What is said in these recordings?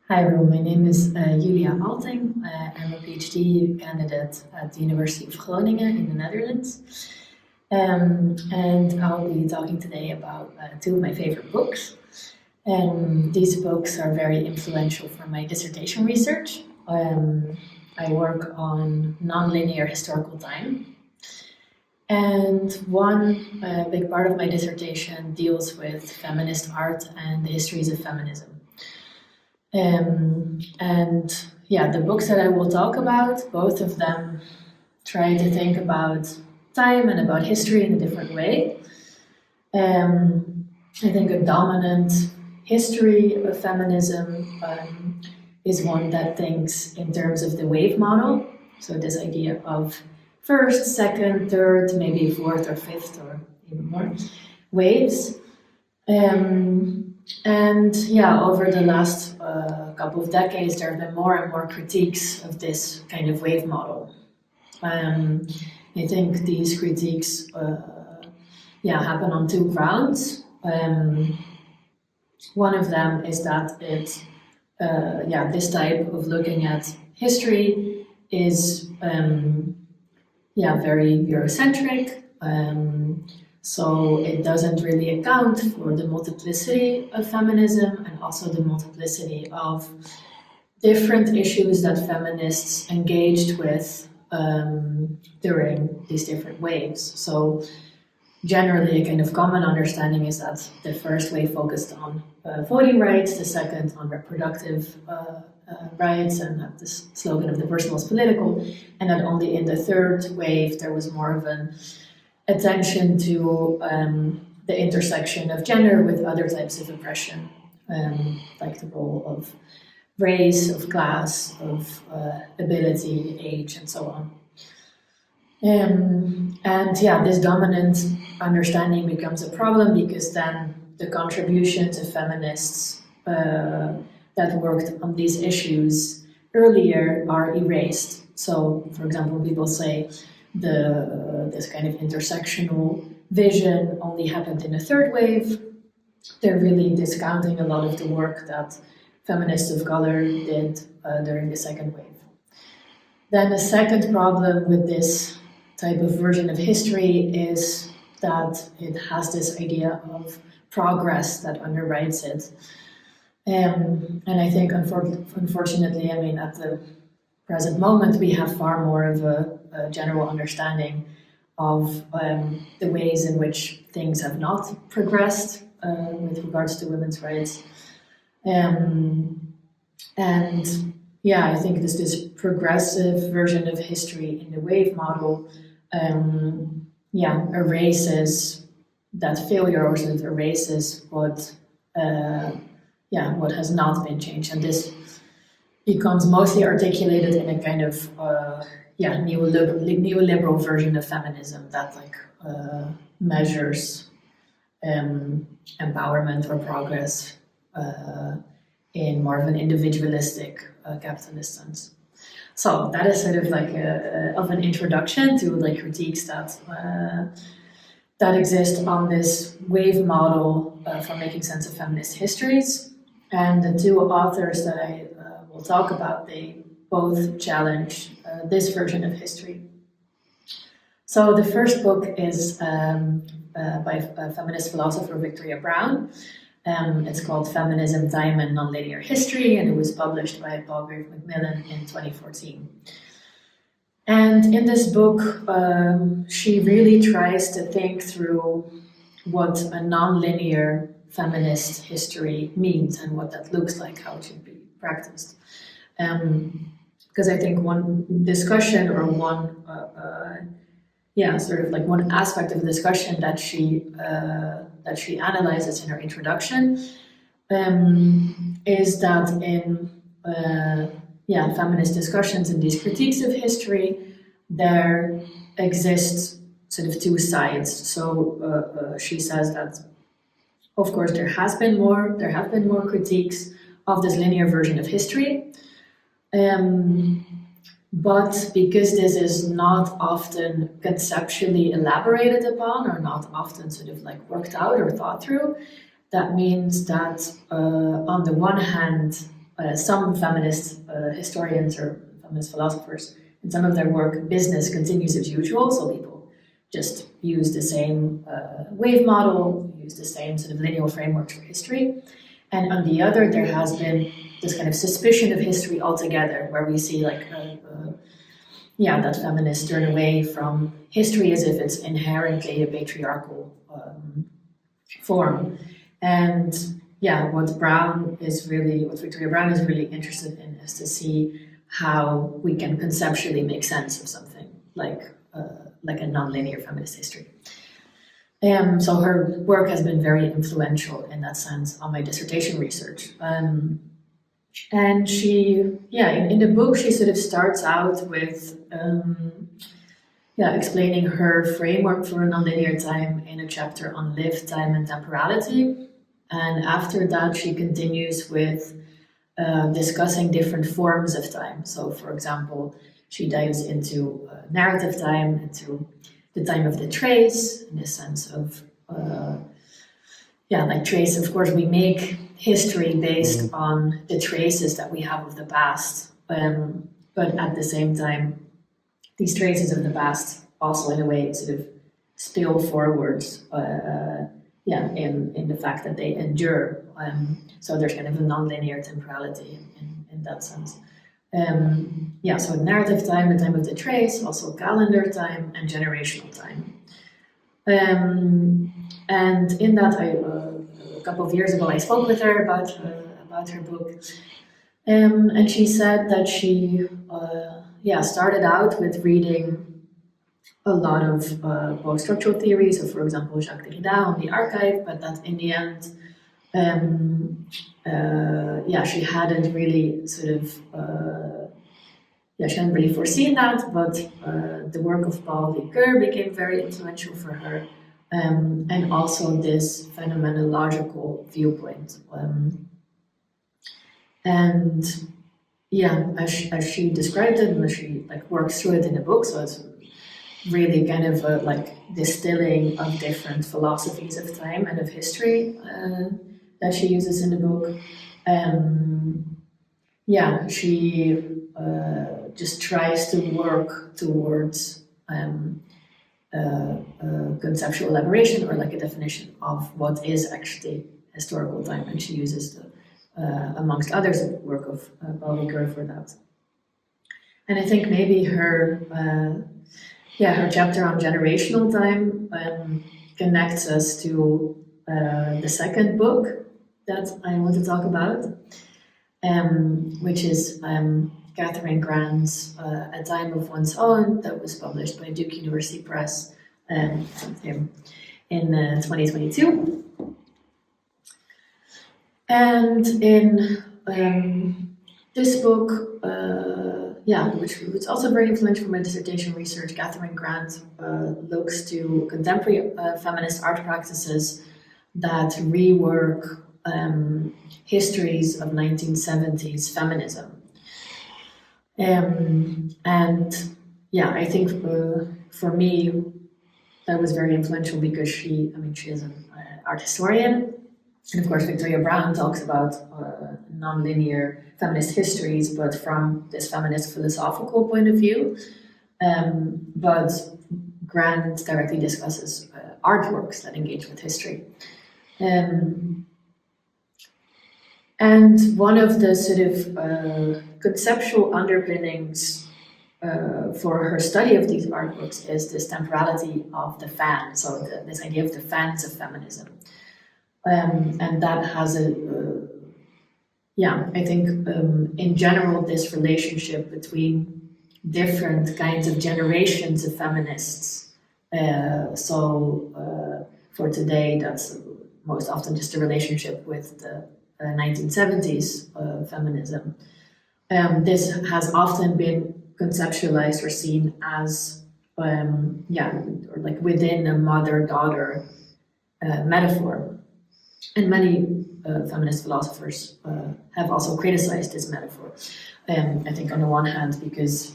Hi everyone, my name is Julia Alting. I'm a PhD candidate at the University of Groningen in the Netherlands. And I'll be talking today about two of my favorite books. These books are very influential for my dissertation research. I work on nonlinear historical time. And one big part of my dissertation deals with feminist art and the histories of feminism. The books that I will talk about, both of them try to think about time and about history in a different way. I think a dominant history of feminism is one that thinks in terms of the wave model. So this idea of first, second, third, maybe fourth or fifth or even more waves. Over the last couple of decades, there have been more and more critiques of this kind of wave model. I think these critiques happen on two grounds. One of them is that this type of looking at history is very Eurocentric. So it doesn't really account for the multiplicity of feminism and also the multiplicity of different issues that feminists engaged with during these different waves. So generally a kind of common understanding is that the first wave focused on voting rights, the second on reproductive rights, and that this slogan of the personal is political, and that only in the third wave there was more of an attention to the intersection of gender with other types of oppression, like the role of race, of class, of ability, age, and so on. This dominant understanding becomes a problem because then the contributions of feminists that worked on these issues earlier are erased. So, for example, people say this kind of intersectional vision only happened in the third wave. They're really discounting a lot of the work that feminists of color did during the second wave. Then the second problem with this type of version of history is that it has this idea of progress that underwrites it. And I think, unfortunately, at the present moment, we have far more of a general understanding of the ways in which things have not progressed with regards to women's rights. I think this progressive version of history in the wave model erases that failure, or sort of erases what has not been changed. And this becomes mostly articulated in a kind of neoliberal version of feminism that measures empowerment or progress in more of an individualistic capitalist sense. So that is sort of of an introduction to critiques that exist on this wave model for making sense of feminist histories. And the two authors that I will talk about, they both challenge this version of history. So the first book is by feminist philosopher Victoria Browne. It's called Feminism, Time and Nonlinear History, and it was published by Palgrave Macmillan in 2014. And in this book, she really tries to think through what a nonlinear feminist history means and what that looks like, how it should be practiced. Because I think one discussion or one one aspect of the discussion that she analyzes in her introduction is that in feminist discussions and these critiques of history, there exist sort of two sides. So she says that, of course, there have been more critiques of this linear version of history. But because this is not often conceptually elaborated upon or not often sort of worked out or thought through, that means that on the one hand, some feminist historians or feminist philosophers, in some of their work, business continues as usual, so people just use the same wave model, use the same sort of lineal framework for history. And on the other, there has been this kind of suspicion of history altogether, where we see like, that feminists turn away from history as if it's inherently a patriarchal form. And what Victoria Browne is really interested in is to see how we can conceptually make sense of something like a nonlinear feminist history. So her work has been very influential in that sense on my dissertation research. And she, in the book, she sort of starts out with explaining her framework for a nonlinear time in a chapter on lived time and temporality. And after that, she continues with discussing different forms of time. So, for example, she dives into narrative time, into the time of the trace, in the sense of, like trace, of course, we make history based on the traces that we have of the past. But at the same time, these traces of the past also, in a way, sort of spill forwards, in the fact that they endure. So there's kind of a nonlinear temporality in that sense. So narrative time, the time of the trace, also calendar time, and generational time. And in that, a couple of years ago, I spoke with her about her book, and she said that she started out with reading a lot of post-structural theories, so for example Jacques Derrida on the archive, but that in the end, she hadn't really she hadn't really foreseen that, but the work of Paul Ricoeur became very influential for her, and also this phenomenological viewpoint. As she described it, and as she works through it in the book, so it's really kind of a distilling of different philosophies of time and of history that she uses in the book. She just tries to work towards conceptual elaboration, or a definition of what is actually historical time, and she uses amongst others, the work of Paul Ricoeur for that. And I think maybe her chapter on generational time connects us to the second book that I want to talk about, which is Catherine Grant's A Time of One's Own, that was published by Duke University Press in 2022. And in this book, which was also very influential for my dissertation research, Catherine Grant looks to contemporary feminist art practices that rework histories of 1970s feminism. I think for me, that was very influential because she is an art historian. And of course, Victoria Browne talks about nonlinear feminist histories, but from this feminist philosophical point of view. But Grant directly discusses artworks that engage with history. And one of the sort of conceptual underpinnings for her study of these artworks is this temporality of the fan, so this idea of the fans of feminism. And that has I think in general, this relationship between different kinds of generations of feminists. For today, that's most often just a relationship with the 1970s feminism. This has often been conceptualized or seen as, within a mother-daughter metaphor. And many feminist philosophers have also criticized this metaphor. I think on the one hand, because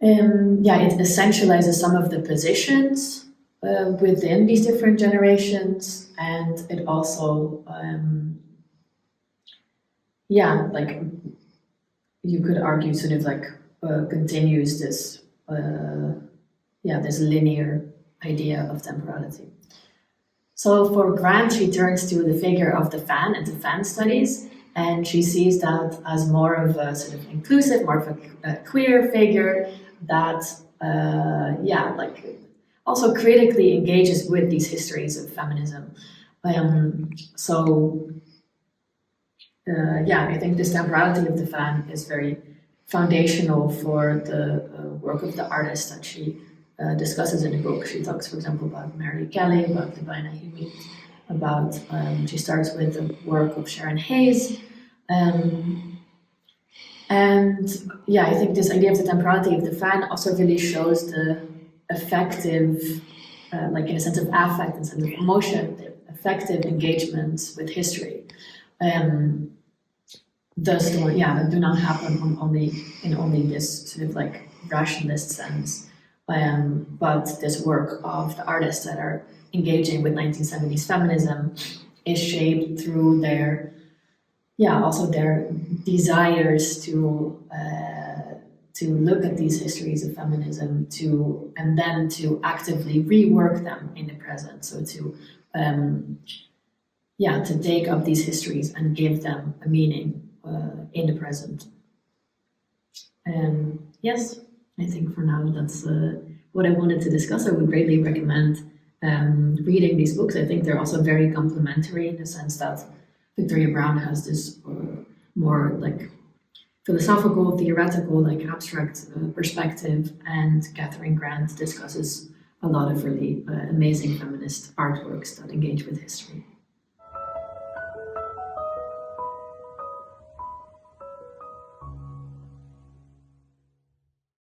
it essentializes some of the positions within these different generations, and it also yeah, like you could argue sort of like continues this this linear idea of temporality. So for Grant, she turns to the figure of the fan and to fan studies, and she sees that as more of a sort of inclusive, more of a queer figure that, like also critically engages with these histories of feminism. I think this temporality of the fan is very foundational for the work of the artist that she discusses in the book. She talks, for example, about Mary Kelly, about the Nahimi, about, she starts with the work of Sharon Hayes. I think this idea of the temporality of the fan also really shows the effective, like in a sense of affect and sense of emotion, the effective engagement with history. That do not happen in only this sort of like rationalist sense, but this work of the artists that are engaging with 1970s feminism is shaped through their desires to look at these histories of feminism and then to actively rework them in the present. So to take up these histories and give them a meaning in the present. Yes, I think for now that's what I wanted to discuss. I would greatly recommend reading these books. I think they're also very complementary in the sense that Victoria Browne has this more like philosophical, theoretical, like abstract perspective, and Catherine Grant discusses a lot of really amazing feminist artworks that engage with history.